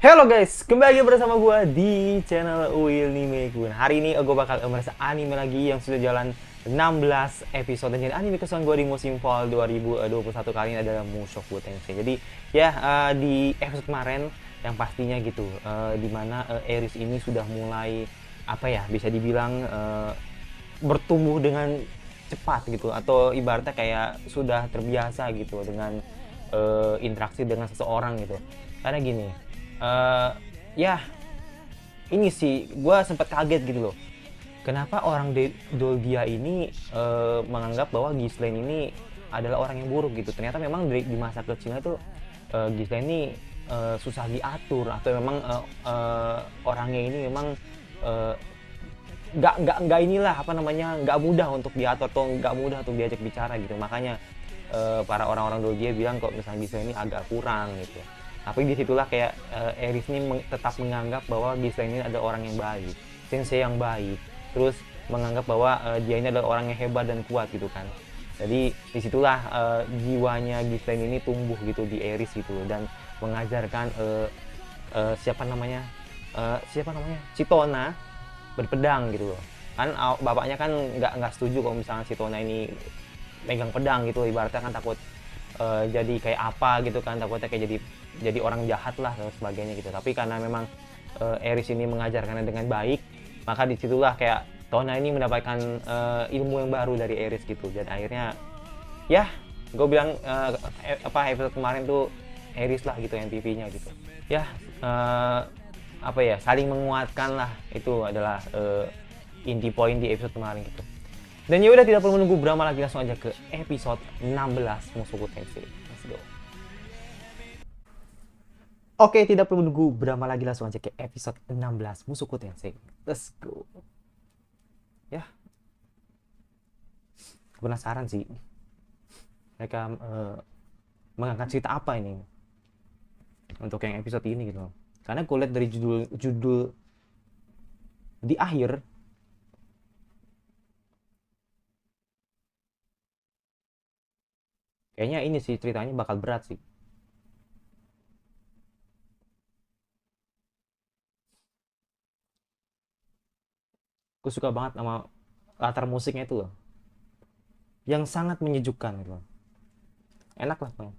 Halo guys, kembali lagi bersama gue di channel Uil Nime Kun. Hari ini gue bakal merasa anime lagi yang sudah jalan 16 episode. Jadi anime kesukaan gue di musim fall 2021 kali ini adalah Mushoku Tensei. Jadi ya di episode kemarin yang pastinya gitu, dimana Eris ini sudah mulai apa ya, bisa dibilang bertumbuh dengan cepat gitu, atau ibaratnya kayak sudah terbiasa gitu dengan interaksi dengan seseorang gitu. Karena gini, eh ya ini sih gue sempat kaget gitu loh, kenapa orang Doldia ini menganggap bahwa Ghislaine ini adalah orang yang buruk gitu. Ternyata memang di masa kecilnya tuh Ghislaine ini susah diatur, atau memang orangnya ini memang eh, nggak inilah apa namanya, nggak mudah untuk diatur atau nggak mudah untuk diajak bicara gitu. Makanya para orang-orang dulu dia bilang kok misalnya Gisela ini agak kurang gitu. Tapi disitulah kayak Eris ini tetap menganggap bahwa Gisela ini ada orang yang baik, sensei yang baik, terus menganggap bahwa dia ini adalah orang yang hebat dan kuat gitu kan. Jadi disitulah jiwanya Gisela ini tumbuh gitu di Eris gitu, dan mengajarkan siapa namanya Citona berpedang gitu loh. Kan bapaknya kan nggak setuju kalau misalnya si Tona ini megang pedang gitu, ibaratnya kan takut jadi kayak apa gitu kan, takutnya kayak jadi orang jahat lah dan sebagainya gitu. Tapi karena memang Eris ini mengajarkannya dengan baik, maka disitulah kayak Tona ini mendapatkan ilmu yang baru dari Eris gitu. Dan akhirnya ya gue bilang episode kemarin tuh Eris lah gitu MVP-nya gitu ya. uh, apa ya, saling menguatkan lah, itu adalah inti poin di episode kemarin gitu. Dan ya udah, tidak perlu menunggu berapa lagi, langsung aja ke episode 16 Mushoku Tensei. Let's go. Oke, tidak perlu menunggu berapa lagi, langsung aja ke episode 16 Mushoku Tensei. Let's go. Ya, penasaran sih mereka mengangkat cerita apa ini untuk yang episode ini gitu. Karena gue lihat dari judul di akhir, kayaknya ini sih ceritanya bakal berat sih. Gue suka banget sama latar musiknya itu loh, yang sangat menyejukkan gitu loh. Enak lah bang.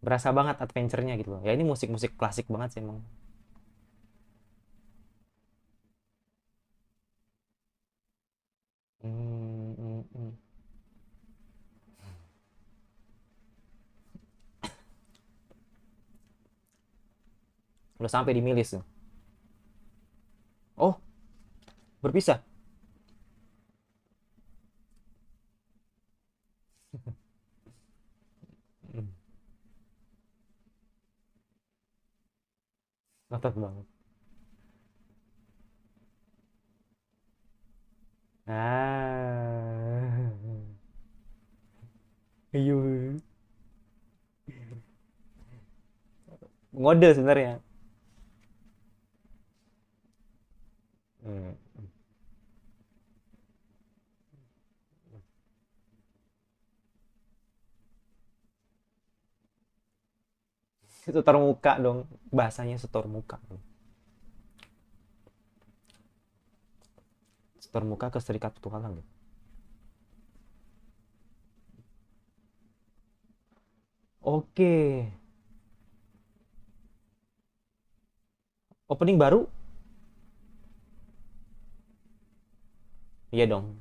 Berasa banget adventure-nya gitu loh. Ya ini musik-musik klasik banget sih emang. Hmm, hmm, hmm. Udah sampai di Milis tuh. Oh, berpisah. Hmm, ngotot banget. Ah. Iya. Ngode sebenarnya. Hmm. Setor muka dong. Bahasanya setor muka dong. Setor muka ke serikat petualang dong. Oke. Opening baru? Iya dong.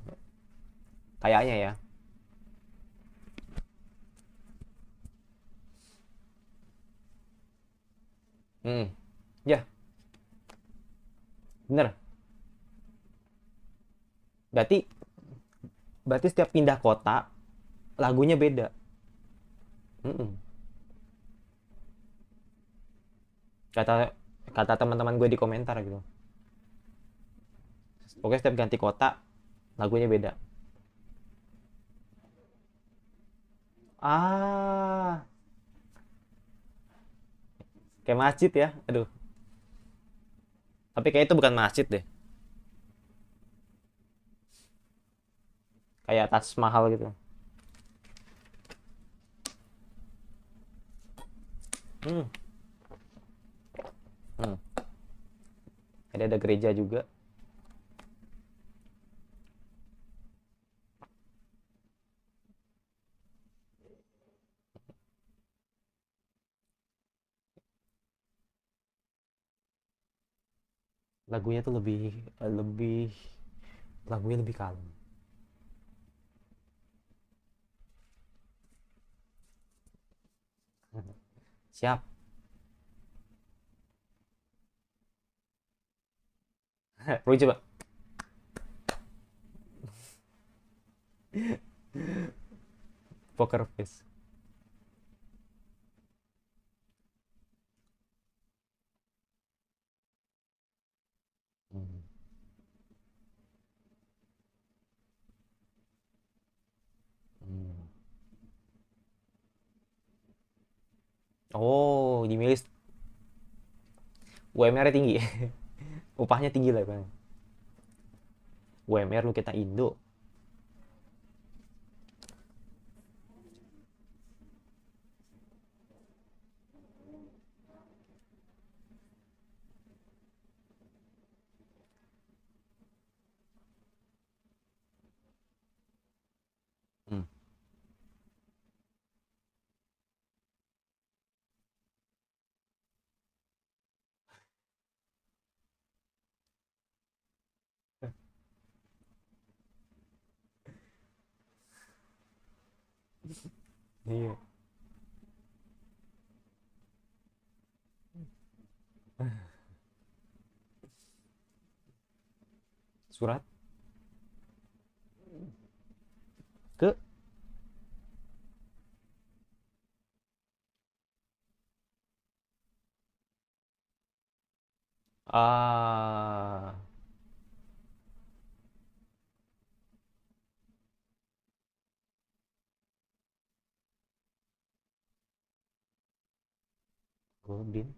Kayaknya ya. Hmm. Ya, bener. Berarti berarti setiap pindah kota lagunya beda. Mm-mm. Kata kata teman-teman gue di komentar gitu. Pokoknya setiap ganti kota lagunya beda. Ah, kayak masjid ya. Aduh, tapi kayak itu bukan masjid deh. Kayak Taj Mahal gitu. Hmm. Hmm. Ada gereja juga. Lagunya tuh lebih lagunya lebih kalem. Siap. Roy coba. Poker face. Hmm. Hmm. Oh, di milis UMR-nya tinggi. Upahnya tinggi lah bang. UMR lu kita Indo. Hmm. Iya. Surat ke ah Goblin.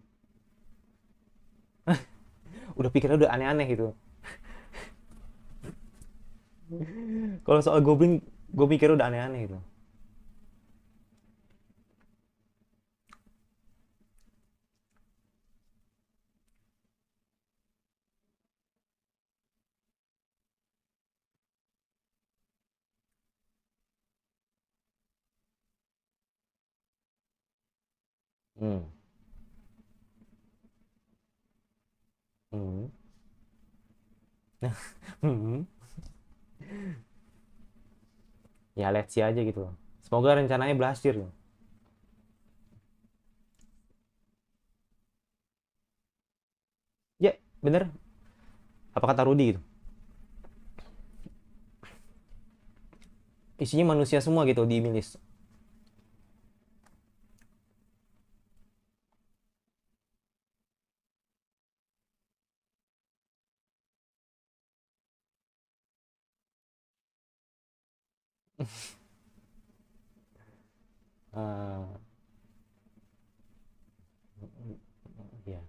Udah pikirnya udah aneh-aneh gitu. Kalau soal Goblin, gue mikir udah aneh-aneh gitu. Hmm. Hmm. Hmm. Ya let's see aja gitu. Semoga rencananya berhasil. Ya, bener. Apa kata Rudy gitu? Isinya manusia semua gitu di milis. Eh, ya.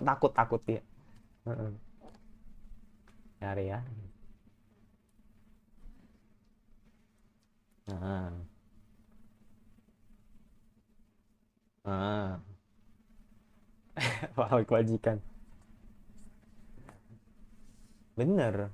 Takut takut ya. Heeh. Nyari ya. Nah, nah. Wah, kewajikan. Bener.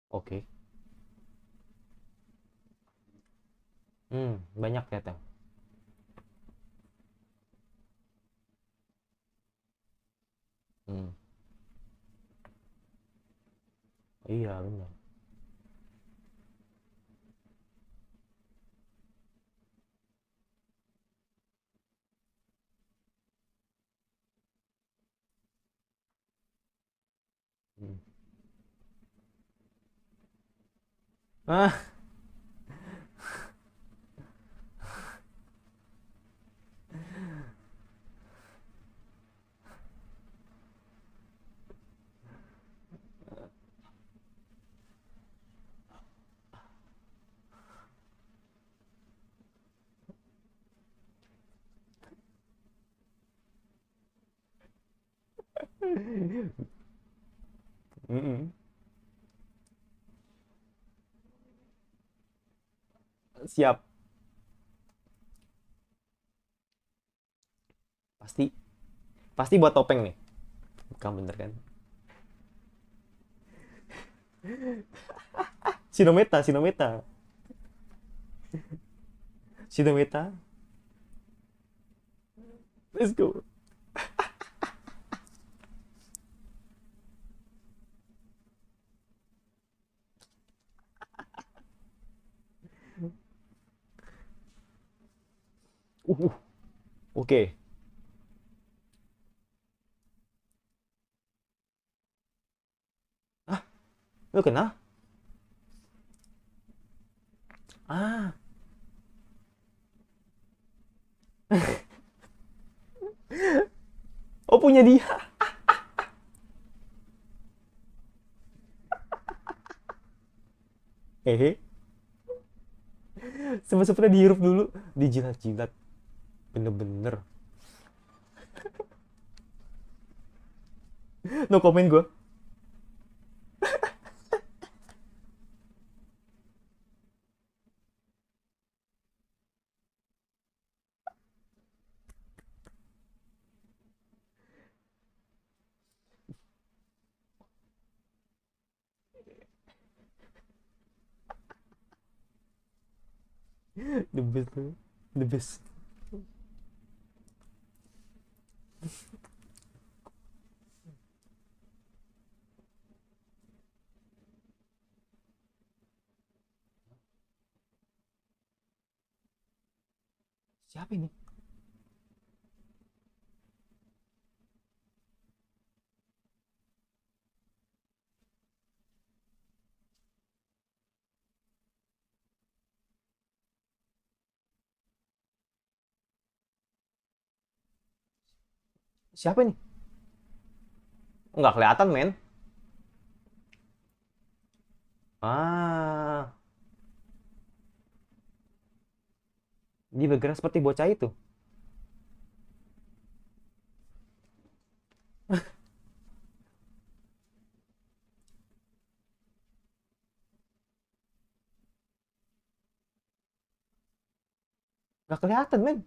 Oke. Banyak ternyata. Hmm. Iya, bener. Hmm. Ah, Mm-mm. Siap. Pasti pasti buat topeng nih. Bukan bener kan? Sinometa, Sinometa. Sinometa. Let's go. Uh, uh. Oke. Ah, lu kenal? Ah, oh punya dia. Hehe. Sempet-sempetnya dihirup dulu, dijilat-jilat. Bener-bener. No comment gue. The best tuh. The best. Siapa ini? Siapa ini? Nggak kelihatan, men. Ah, dia bergerak seperti bocah itu. Nggak kelihatan, men.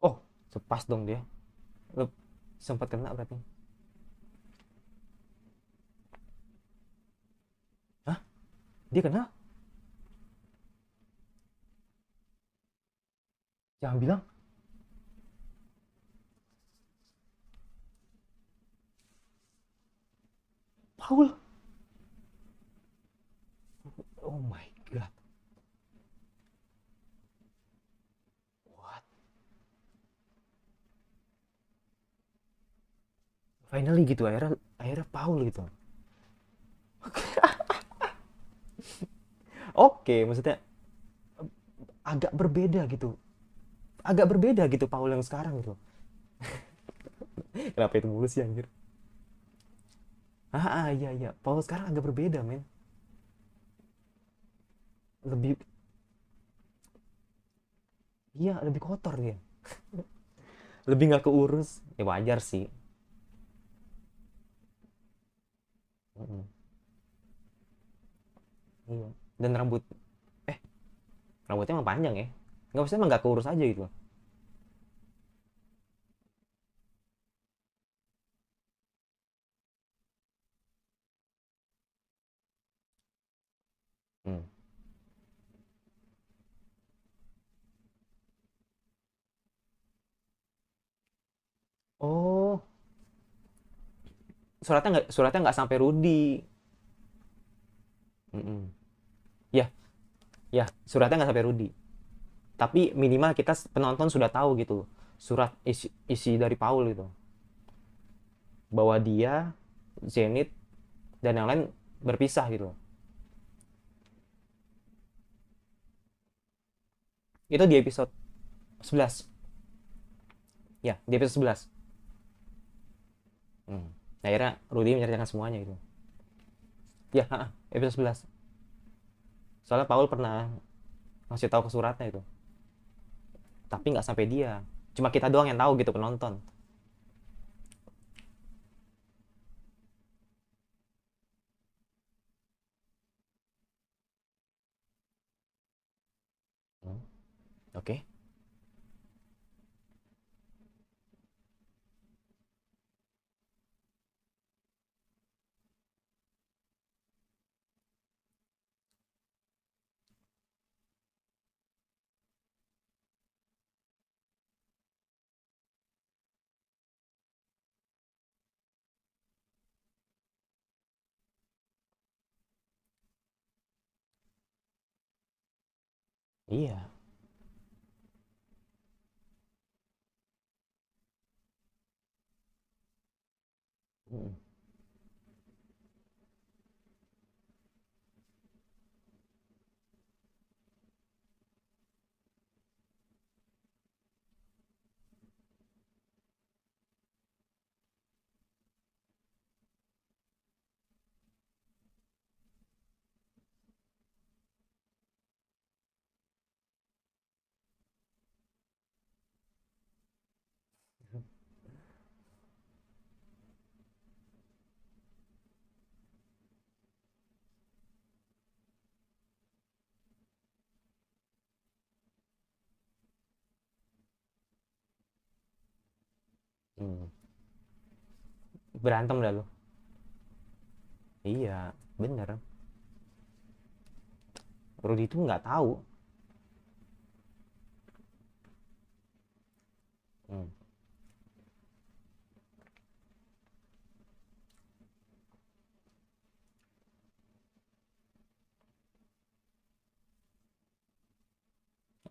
Oh, sepas dong dia. Lu sempat kena berarti. Hah? Dia kena? Jangan bilang. Paul. Oh my god. What? Finally gitu, akhirnya akhirnya Paul gitu. Oke, maksudnya agak berbeda gitu. Agak berbeda gitu Paul yang sekarang gitu. Kenapa itu mulu sih anjir? Iya iya. Paul sekarang agak berbeda, men. Lebih iya, lebih kotor dia. Lebih nggak keurus. Ya wajar sih. Mm-mm. Iya. Dan eh rambutnya emang panjang ya. Nggak usah emang nggak keurus aja gitu. Hmm. Oh, suratnya nggak sampai Rudy. Mm-mm. Ya, ya, suratnya nggak sampai Rudy. Tapi minimal kita penonton sudah tahu gitu surat isi dari Paul itu, bahwa dia, Zenith, dan yang lain berpisah gitu. Itu di episode 11. Ya, di episode 11. Hmm. Akhirnya Rudy menceritakan semuanya gitu. Ya, episode 11. Soalnya Paul pernah ngasih tahu ke suratnya itu, tapi nggak sampai dia. Cuma kita doang yang tahu gitu, penonton. Hmm, Oke. Iya. Hmm, hmm. Berantem dah lu. Iya, bener. Rudy itu nggak tahu. Hmm.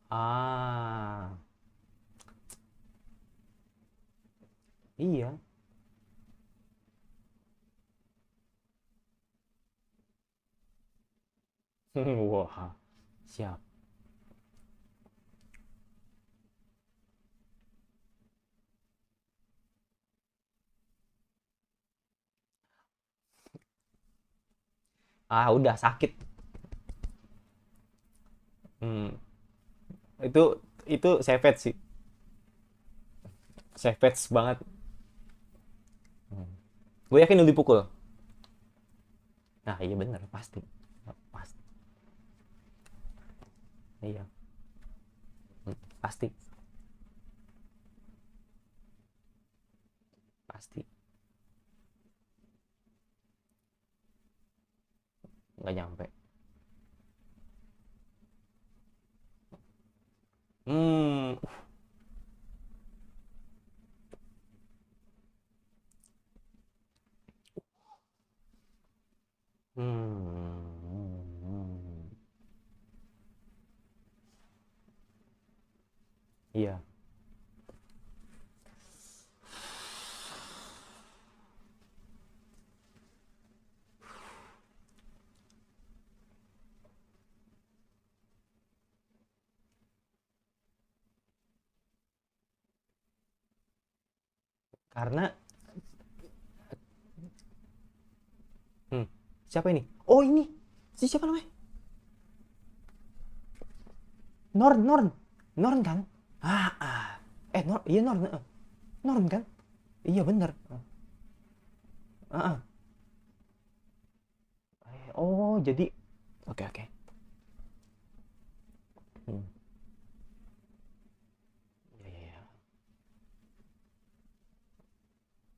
Ah, iya. Wah, siap. Ah, udah sakit. Hmm. Itu itu savage sih. Savage banget. Hmm. Gue yakin lu dipukul. Nah, iya bener, pasti. Pasti. Iya, pasti. Pasti. Nggak nyampe. Hmm. Hmm. Iya. Karena hmm, siapa ini? Oh, ini. Si siapa namanya? Norn, Norn. Norn kan? Norn, iya Norn. Norn kan? Iya bener. Ah, ah. Oh, jadi oke oke. Hmm. Iya, iya, iya.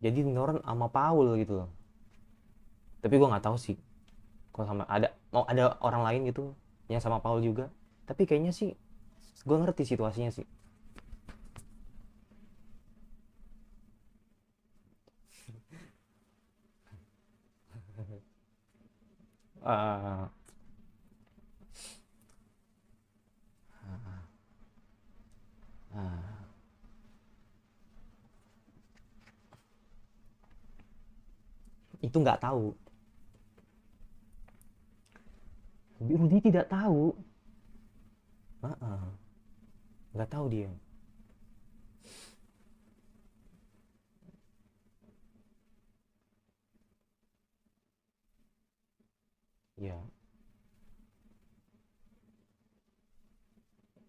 Jadi Norn sama Paul gitu loh. Tapi gue nggak tahu sih kalau sama ada orang lain gitu yang sama Paul juga. Tapi kayaknya sih gue ngerti situasinya sih. Ah, ah. Itu nggak tahu. Rudy tidak tahu. Ah, ah. Nggak tahu dia. Ya,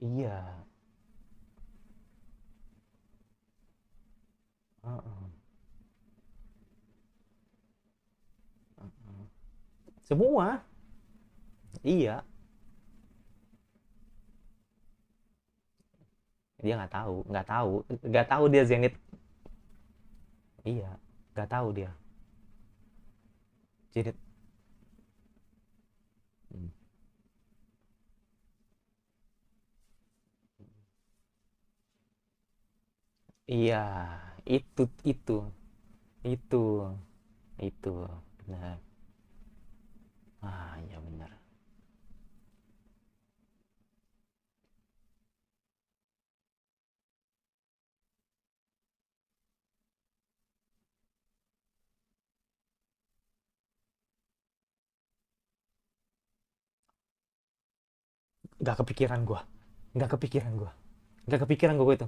Iya. Heeh. Semua. Iya. Dia nggak tahu dia Zenit. Iya, nggak tahu dia. Zenit. Hmm. Iya, itu, itu, itu, benar. Ah, iya benar. Nggak kepikiran gua, nggak kepikiran gua, nggak kepikiran gua itu.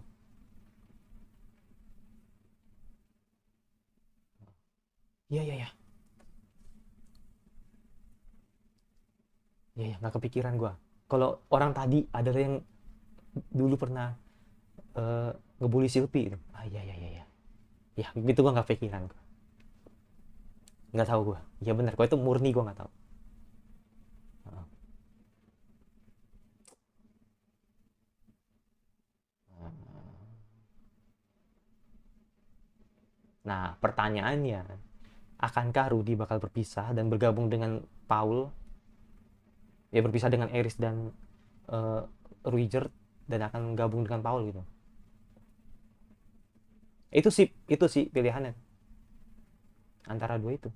Iya, iya, iya, iya, iya, nggak kepikiran gua. Kalau orang tadi adalah yang dulu pernah eh, ngebully Silpi itu. Ah, iya, iya, iya, iya. Ya, gitu gua nggak pikiran gua. Nggak tahu gua. Iya benar, gua itu murni gua nggak tahu. Heeh. Nah, pertanyaannya, akankah Rudy bakal berpisah dan bergabung dengan Paul? Ya berpisah dengan Eris dan uh, Ruiger dan akan gabung dengan Paul gitu. Itu sih pilihannya antara dua itu.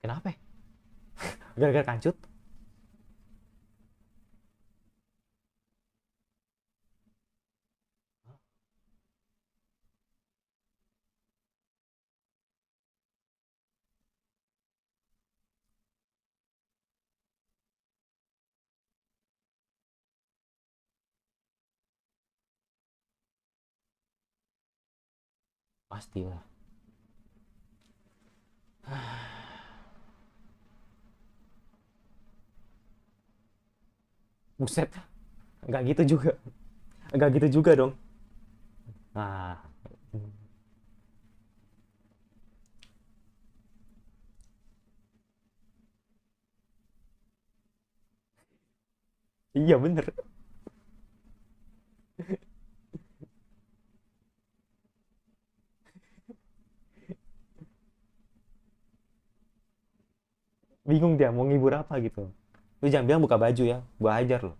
Kenapa? Gara-gara kancut? Pastilah. Buset, nggak gitu juga. Nggak gitu juga dong. Nah, iya bener. Bingung dia mau ngibur apa gitu. Lu jangan bilang buka baju ya, gua ajar loh.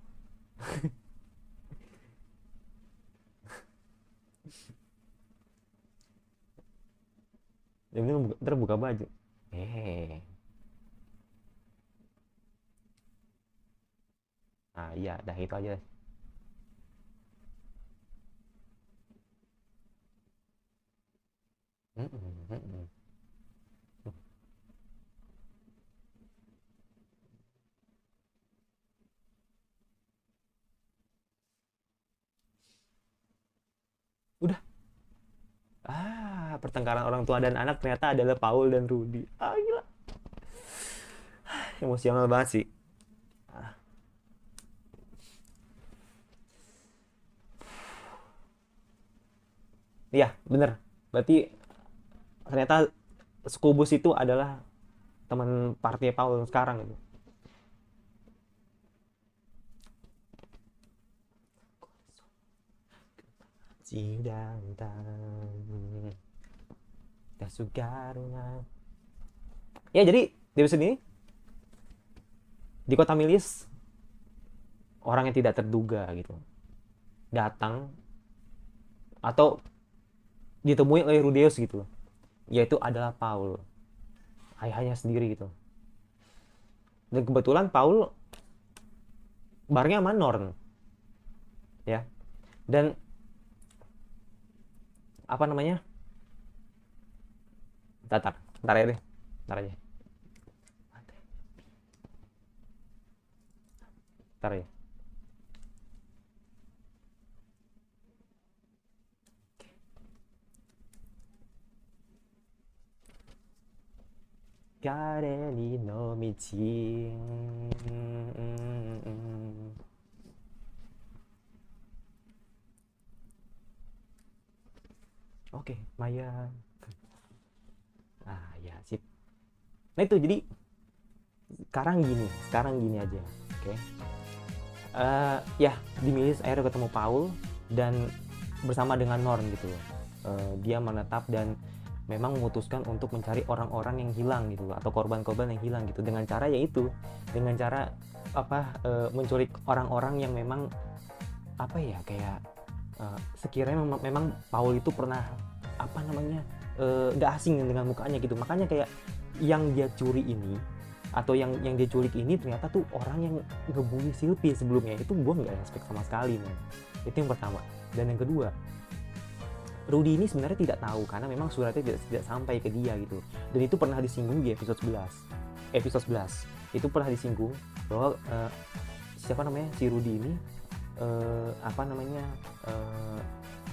Yang bilang ntar buka baju. Eh, nah iya, dah itu aja. Mm-mm, mm-mm. Udah. Pertengkaran orang tua dan anak ternyata adalah Paul dan Rudy. Ah, gila. Emosional banget sih. Iya, bener. Berarti ternyata Skubus itu adalah teman partai Paul sekarang itu. Cidantang dan Sugaruna. Ya, jadi di episode ini di kota Milis orang yang tidak terduga gitu datang atau ditemui oleh Rudeus gitu, yaitu adalah Paul, ayahnya sendiri gitu. Dan kebetulan Paul barengnya sama Norn ya. Dan apa namanya, tatar ntar ya deh, ntar aja. Ntar ya. Gareni no michi. Oke, Maya. Ah ya, sip. Nah itu jadi sekarang gini aja, oke? Ya, di Milis akhirnya ketemu Paul dan bersama dengan Norn gitu loh. Dia menetap dan memang memutuskan untuk mencari orang-orang yang hilang gitu atau korban-korban yang hilang gitu dengan cara yaitu dengan cara menculik orang-orang yang memang apa ya kayak sekiranya memang Paul itu pernah apa namanya nggak asing dengan mukanya gitu, makanya kayak yang dia curi ini atau yang dia culik ini ternyata tuh orang yang ngebully Sylvie sebelumnya. Itu gue nggak expect sama sekali, man. Itu yang pertama. Dan yang kedua, Rudy ini sebenarnya tidak tahu karena memang suratnya tidak sampai ke dia gitu. Dan itu pernah disinggung di episode 11. Itu pernah disinggung bahwa siapa namanya si Rudy ini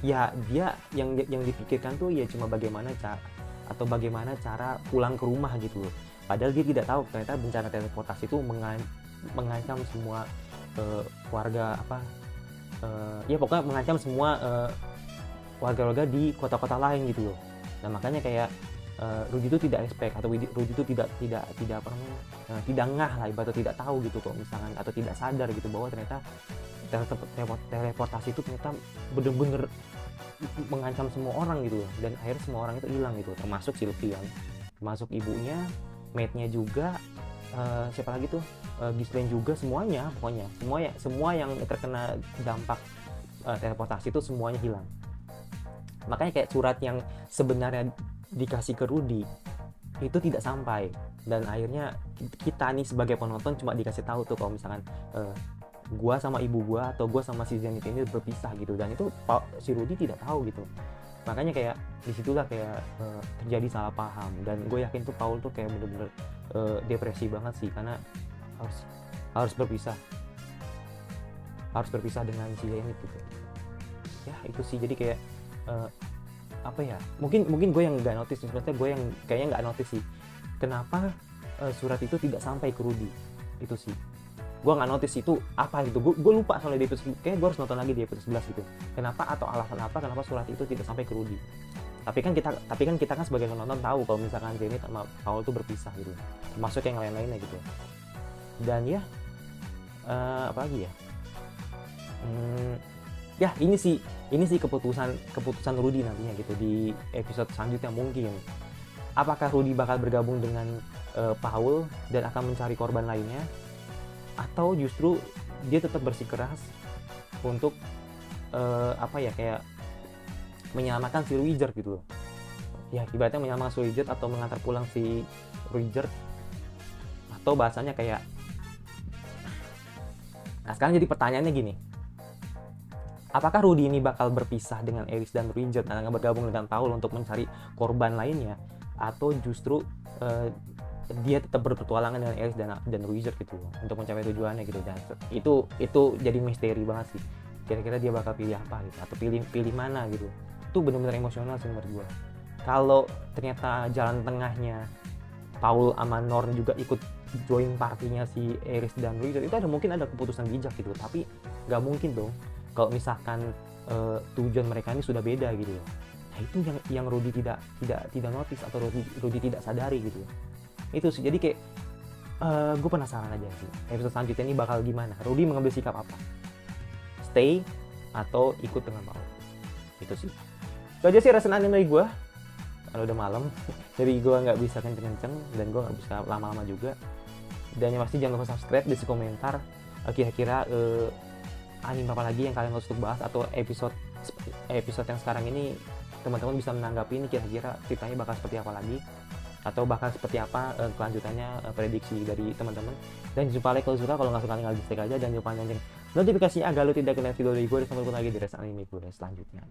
ya dia yang dipikirkan tuh ya cuma bagaimana cara pulang ke rumah gitu loh. Padahal dia tidak tahu ternyata bencana teleportasi itu mengancam semua warga ya pokoknya mengancam semua warga-warga di kota-kota lain gitu loh. Nah makanya kayak Rudy itu tidak expect atau Rudy itu tidak ngah lah, ibaratnya tidak tahu gitu kok misalkan, atau tidak sadar gitu bahwa ternyata teleportasi itu ternyata bener-bener mengancam semua orang gitu loh. Dan akhirnya semua orang itu hilang gitu, termasuk Sylvie, termasuk ibunya, mate-nya juga, siapa lagi tuh, Ghislaine juga, semuanya pokoknya semua yang terkena dampak teleportasi itu semuanya hilang. Makanya kayak surat yang sebenarnya dikasih ke Rudy itu tidak sampai, dan akhirnya kita nih sebagai penonton cuma dikasih tahu tuh kalau misalkan gua sama ibu gua atau gua sama si Zenith ini berpisah gitu, dan itu si Rudy tidak tahu gitu. Makanya kayak disitulah kayak terjadi salah paham, dan gue yakin tuh Paul tuh kayak bener-bener depresi banget sih karena harus berpisah dengan si Zenith gitu. Ya itu sih, jadi kayak mungkin gue yang nggak notice, sebenarnya gue yang kayaknya nggak notice sih kenapa surat itu tidak sampai ke Rudy. Itu sih gue nggak notice itu apa gitu, gue lupa soalnya di episode, kayak gue harus nonton lagi di episode 11 gitu, kenapa atau alasan apa kenapa surat itu tidak sampai ke Rudy. Tapi kan kita kan sebagai penonton tahu kalau misalkan Zenith sama Paul tuh berpisah gitu, termasuk yang lain-lainnya gitu. Dan ya apa lagi ya, ya ini sih keputusan Rudy nantinya gitu di episode selanjutnya. Mungkin apakah Rudy bakal bergabung dengan Paul dan akan mencari korban lainnya, atau justru dia tetap bersikeras untuk kayak menyelamatkan si Ruijerd gitu loh. Ya ibaratnya menyelamatkan si Ruijerd atau mengantar pulang si Ruijerd, atau bahasanya kayak, nah sekarang jadi pertanyaannya gini, apakah Rudy ini bakal berpisah dengan Aerys dan Ruijerd dan akan bergabung dengan Paul untuk mencari korban lainnya, atau justru dia tetap berpetualangan dengan Aerys dan Ruijerd gitu untuk mencapai tujuannya gitu. Dan itu jadi misteri banget sih, kira-kira dia bakal pilih apa gitu, atau pilih mana gitu. Itu benar-benar emosional sih menurut gue. Kalau ternyata jalan tengahnya Paul sama Norn juga ikut join partinya si Aerys dan Ruijerd, itu mungkin ada keputusan bijak gitu. Tapi nggak mungkin dong kalau misalkan tujuan mereka ini sudah beda gitu. Nah itu yang Rudy tidak notice atau Rudy tidak sadari gitu. Itu sih, jadi kayak gue penasaran aja sih episode selanjutnya ini bakal gimana, Rudy mengambil sikap apa, stay atau ikut dengan Paul. Itu sih, itu aja sih resenaan dari gue karena udah malam jadi gue nggak bisa kenceng-kenceng dan gue nggak bisa lama-lama juga. Dan yang pasti jangan lupa subscribe, di komentar kira-kira anime apa lagi yang kalian harus untuk bahas, atau episode yang sekarang ini teman-teman bisa menanggapi ini kira-kira ceritanya bakal seperti apa lagi, atau bakal seperti apa kelanjutannya, prediksi dari teman-teman. Dan jangan lupa like kalau suka, kalau nggak suka tinggal dislike aja, dan jangan lupa nyalain notifikasinya agar lo tidak kena video dari gue. Sampai jumpa lagi di Res Anime gue selanjutnya.